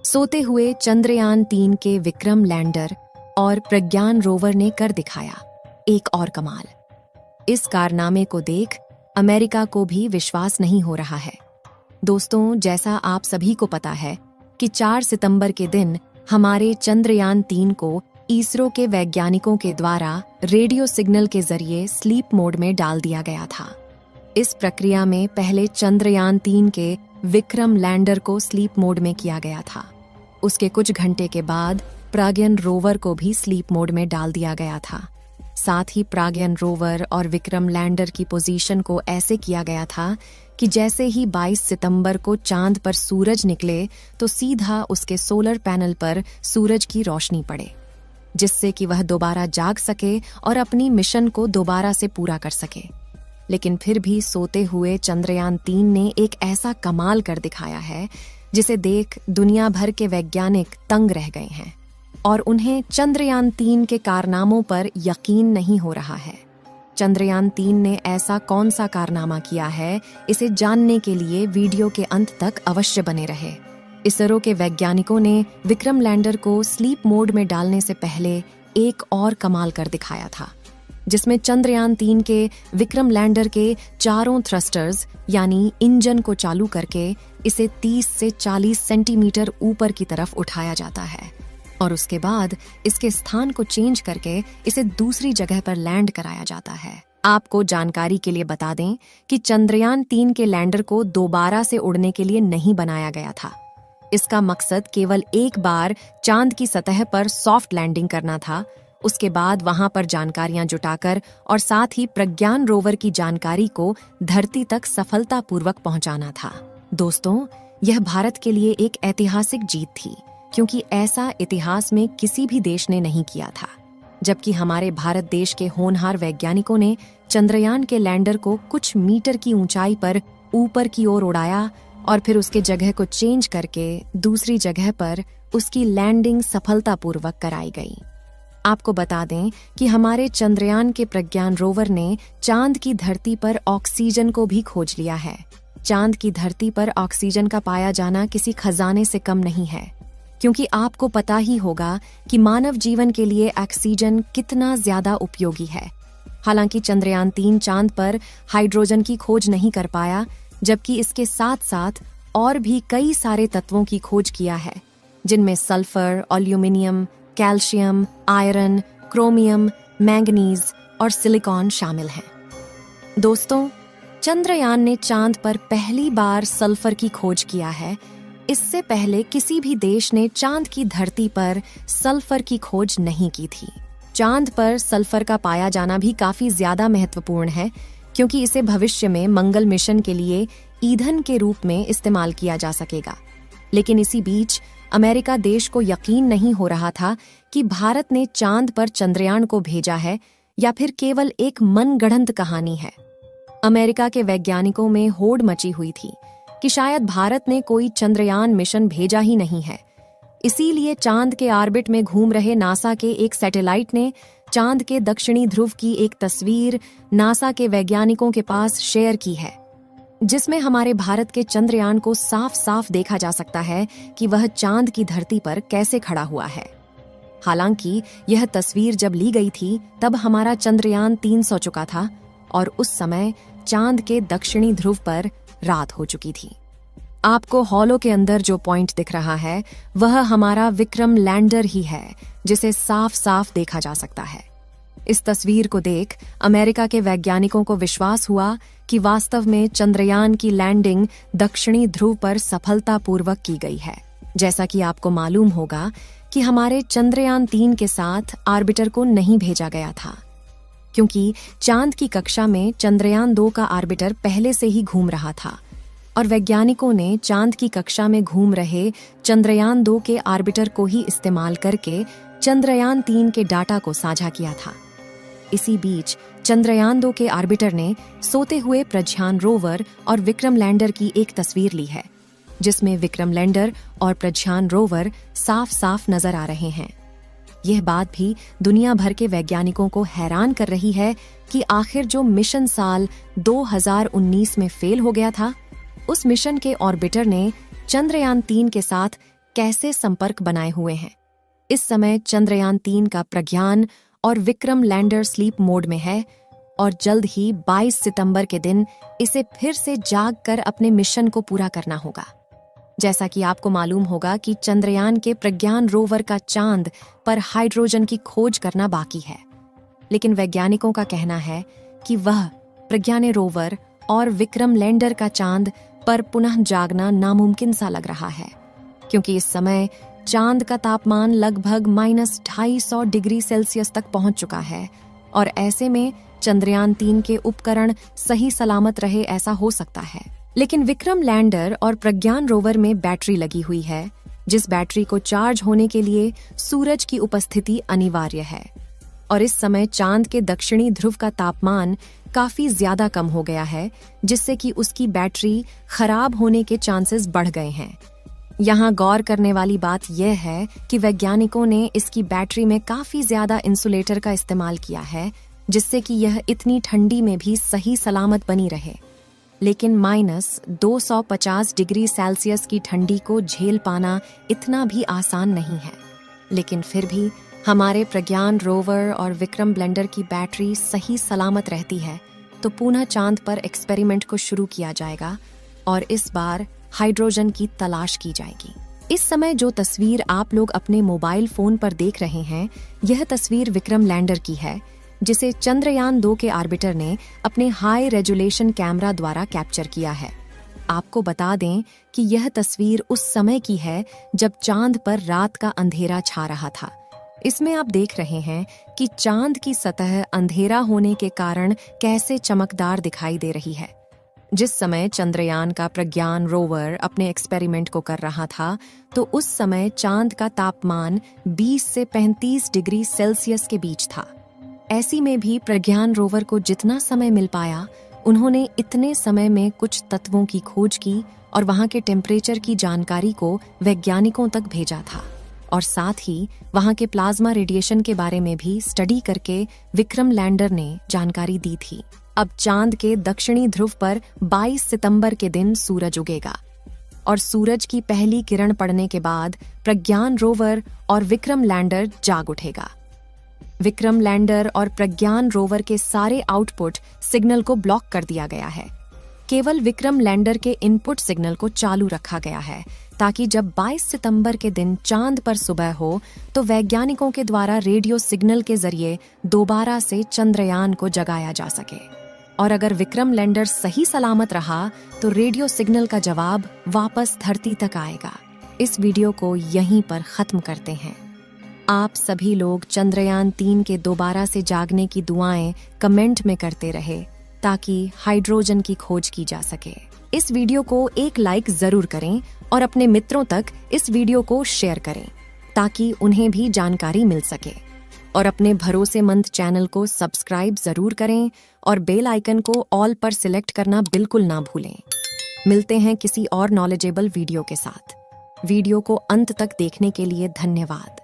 सोते हुए चंद्रयान-3 के विक्रम लैंडर और प्रज्ञान रोवर ने कर दिखाया एक और कमाल। इस कारनामे को देख अमेरिका को भी विश्वास नहीं हो रहा है। दोस्तों, जैसा आप सभी को पता है कि 4 सितंबर के दिन हमारे चंद्रयान-3 को इसरो के वैज्ञानिकों के द्वारा रेडियो सिग्नल के जरिए स्लीप मोड में डाल दिया गया था। इस प्रक्रिया में पहले चंद्रयान-3 के विक्रम लैंडर को स्लीप मोड में किया गया था। उसके कुछ घंटे के बाद प्रज्ञान रोवर को भी स्लीप मोड में डाल दिया गया था। साथ ही प्रज्ञान रोवर और विक्रम लैंडर की पोजीशन को ऐसे किया गया था कि जैसे ही 22 सितंबर को चांद पर सूरज निकले तो सीधा उसके सोलर पैनल पर सूरज की रोशनी पड़े, जिससे कि वह दोबारा जाग सके और अपनी मिशन को दोबारा से पूरा कर सके। लेकिन फिर भी सोते हुए चंद्रयान-3 ने एक ऐसा कमाल कर दिखाया है जिसे देख दुनिया भर के वैज्ञानिक तंग रह गए हैं और उन्हें चंद्रयान-3 के कारनामों पर यकीन नहीं हो रहा है। चंद्रयान-3 ने ऐसा कौन सा कारनामा किया है, इसे जानने के लिए वीडियो के अंत तक अवश्य बने रहे। इसरो के वैज्ञानिकों ने विक्रम लैंडर को स्लीप मोड में डालने से पहले एक और कमाल कर दिखाया था, जिसमें चंद्रयान-3 के विक्रम लैंडर के चारों थ्रस्टर्स यानी इंजन को चालू करके इसे 30 से 40 सेंटीमीटर ऊपर की तरफ उठाया जाता है और उसके बाद इसके स्थान को चेंज करके इसे दूसरी जगह पर लैंड कराया जाता है। आपको जानकारी के लिए बता दें कि चंद्रयान-3 के लैंडर को दोबारा से उड़ने के लिए नहीं बनाया गया था। इसका मकसद केवल एक बार चांद की सतह पर सॉफ्ट लैंडिंग करना था, उसके बाद वहां पर जानकारियां जुटाकर और साथ ही प्रज्ञान रोवर की जानकारी को धरती तक सफलतापूर्वक पहुंचाना था। दोस्तों, यह भारत के लिए एक ऐतिहासिक जीत थी, क्योंकि ऐसा इतिहास में किसी भी देश ने नहीं किया था। जबकि हमारे भारत देश के होनहार वैज्ञानिकों ने चंद्रयान के लैंडर को कुछ मीटर की ऊंचाई पर ऊपर की ओर उड़ाया और फिर उसके जगह को चेंज करके दूसरी जगह पर उसकी लैंडिंग सफलतापूर्वक कराई गई। आपको बता दें कि हमारे चंद्रयान के प्रज्ञान रोवर ने चांद की धरती पर ऑक्सीजन को भी खोज लिया है। चांद की धरती पर ऑक्सीजन का पाया जाना किसी खजाने से कम नहीं है, क्योंकि आपको पता ही होगा कि मानव जीवन के लिए ऑक्सीजन कितना ज्यादा उपयोगी है। हालांकि चंद्रयान-3 चांद पर हाइड्रोजन की खोज नहीं कर पाया, जबकि इसके साथ साथ और भी कई सारे तत्वों की खोज किया है, जिनमें sulphur, aluminium, calcium, iron, chromium, manganese और सिलिकॉन शामिल हैं। दोस्तों, चंद्रयान ने चांद पर पहली बार सल्फर की खोज किया है। इससे पहले किसी भी देश ने चांद की धरती पर सल्फर की खोज नहीं की थी। चांद पर सल्फर का पाया जाना भी काफी ज्यादा महत्वपूर्ण है, क्योंकि इसे भविष्य में मंगल मिशन के लिए ईंधन के रूप में इस्तेमाल किया जा सकेगा। लेकिन इसी बीच अमेरिका देश को यकीन नहीं हो रहा था कि भारत ने चांद पर चंद्रयान को भेजा है या फिर केवल एक मनगढ़ंत कहानी है। अमेरिका के वैज्ञानिकों में होड़ मची हुई थी कि शायद भारत ने कोई चंद्रयान मिशन भेजा ही नहीं है। इसीलिए चांद के ऑर्बिट में घूम रहे नासा के एक सैटेलाइट ने चांद के दक्षिणी ध्रुव की एक तस्वीर नासा के वैज्ञानिकों के पास शेयर की है, जिसमें हमारे भारत के चंद्रयान को साफ साफ देखा जा सकता है कि वह चांद की धरती पर कैसे खड़ा हुआ है। हालांकि यह तस्वीर जब ली गई थी तब हमारा चंद्रयान 3 सो चुका था और उस समय चांद के दक्षिणी ध्रुव पर रात हो चुकी थी। आपको हॉलो के अंदर जो पॉइंट दिख रहा है वह हमारा विक्रम लैंडर ही है, जिसे साफ साफ देखा जा सकता है। इस तस्वीर को देख अमेरिका के वैज्ञानिकों को विश्वास हुआ कि वास्तव में चंद्रयान की लैंडिंग दक्षिणी ध्रुव पर सफलतापूर्वक की गई है। जैसा कि आपको मालूम होगा कि हमारे चंद्रयान-3 के साथ ऑर्बिटर को नहीं भेजा गया था, क्योंकि चांद की कक्षा में चंद्रयान-2 का ऑर्बिटर पहले से ही घूम रहा था और वैज्ञानिकों ने चांद की कक्षा में घूम रहे चंद्रयान-2 के ऑर्बिटर को ही इस्तेमाल करके चंद्रयान-3 के डाटा को साझा किया था। इसी बीच चंद्रयान-2 के ऑर्बिटर ने सोते हुए प्रज्ञान रोवर और विक्रम लैंडर की एक तस्वीर ली है, जिसमें विक्रम लैंडर और प्रज्ञान रोवर साफ साफ नजर आ रहे हैं। यह बात भी दुनिया भर के वैज्ञानिकों को हैरान कर रही है कि आखिर जो मिशन साल 2019 में फेल हो गया था, उस मिशन के ऑर्बिटर ने चंद्रयान-3 के साथ कैसे संपर्क बनाए हुए हैं। इस समय चंद्रयान 3 का प्रज्ञान और विक्रम लैंडर स्लीप मोड में है और जल्द ही 22 सितंबर के दिन इसे फिर से जाग कर अपने मिशन को पूरा करना होगा। जैसा कि आपको मालूम होगा कि चंद्रयान के प्रज्ञान रोवर का चांद पर हाइड्रोजन की खोज करना बाकी है, लेकिन वैज्ञानिकों का कहना है कि वह प्रज्ञान रोवर और विक्रम लैंडर का चांद पर पुनः जागना नामुमकिन सा लग रहा है, क्योंकि इस समय चांद का तापमान लगभग -250 डिग्री सेल्सियस तक पहुंच चुका है और ऐसे में चंद्रयान 3 के उपकरण सही सलामत रहे ऐसा हो सकता है। लेकिन विक्रम लैंडर और प्रज्ञान रोवर में बैटरी लगी हुई है, जिस बैटरी को चार्ज होने के लिए सूरज की उपस्थिति अनिवार्य है और इस समय चांद के दक्षिणी ध्रुव का तापमान काफी ज्यादा कम हो गया है, जिससे कि उसकी बैटरी खराब होने के चांसेस बढ़ गए हैं। यहाँ गौर करने वाली बात यह है कि वैज्ञानिकों ने इसकी बैटरी में काफी ज्यादा इंसुलेटर का इस्तेमाल किया है, जिससे कि यह इतनी ठंडी में भी सही सलामत बनी रहे। लेकिन -250 डिग्री सेल्सियस की ठंडी को झेल पाना इतना भी आसान नहीं है। लेकिन फिर भी हमारे प्रज्ञान रोवर और विक्रम लैंडर की बैटरी सही सलामत रहती है तो पुनः चांद पर एक्सपेरिमेंट को शुरू किया जाएगा और इस बार हाइड्रोजन की तलाश की जाएगी। इस समय जो तस्वीर आप लोग अपने मोबाइल फोन पर देख रहे हैं, यह तस्वीर विक्रम लैंडर की है, जिसे चंद्रयान 2 के आर्बिटर ने अपने हाई रेजोल्यूशन कैमरा द्वारा कैप्चर किया है। आपको बता दें कि यह तस्वीर उस समय की है जब चांद पर रात का अंधेरा छा रहा था। इसमें आप देख रहे हैं कि चांद की सतह अंधेरा होने के कारण कैसे चमकदार दिखाई दे रही है। जिस समय चंद्रयान का प्रज्ञान रोवर अपने एक्सपेरिमेंट को कर रहा था, तो उस समय चांद का तापमान 20 से 35 डिग्री सेल्सियस के बीच था। ऐसी में भी प्रज्ञान रोवर को जितना समय मिल पाया, उन्होंने इतने समय में कुछ तत्वों की खोज की और वहां के टेम्परेचर की जानकारी को वैज्ञानिकों तक भेजा था और साथ ही वहां के प्लाज्मा रेडिएशन के बारे में भी स्टडी करके विक्रम लैंडर ने जानकारी दी थी। अब चांद के दक्षिणी ध्रुव पर 22 सितंबर के दिन सूरज उगेगा और सूरज की पहली किरण पड़ने के बाद प्रज्ञान रोवर और विक्रम लैंडर जाग उठेगा। विक्रम लैंडर और प्रज्ञान रोवर के सारे आउटपुट सिग्नल को ब्लॉक कर दिया गया है। केवल विक्रम लैंडर के इनपुट सिग्नल को चालू रखा गया है, ताकि जब 22 सितंबर के दिन चांद पर सुबह हो तो वैज्ञानिकों के द्वारा रेडियो सिग्नल के जरिए दोबारा से चंद्रयान को जगाया जा सके। और अगर विक्रम लैंडर सही सलामत रहा तो रेडियो सिग्नल का जवाब वापस धरती तक आएगा। इस वीडियो को यहीं पर खत्म करते हैं। आप सभी लोग चंद्रयान 3 के दोबारा से जागने की दुआएं कमेंट में करते रहे ताकि हाइड्रोजन की खोज की जा सके। इस वीडियो को एक लाइक जरूर करें और अपने मित्रों तक इस वीडियो को शेयर करें ताकि उन्हें भी जानकारी मिल सके। और अपने भरोसेमंद चैनल को सब्सक्राइब जरूर करें और बेल आइकन को ऑल पर सिलेक्ट करना बिल्कुल ना भूलें। मिलते हैं किसी और नॉलेजेबल वीडियो के साथ। वीडियो को अंत तक देखने के लिए धन्यवाद।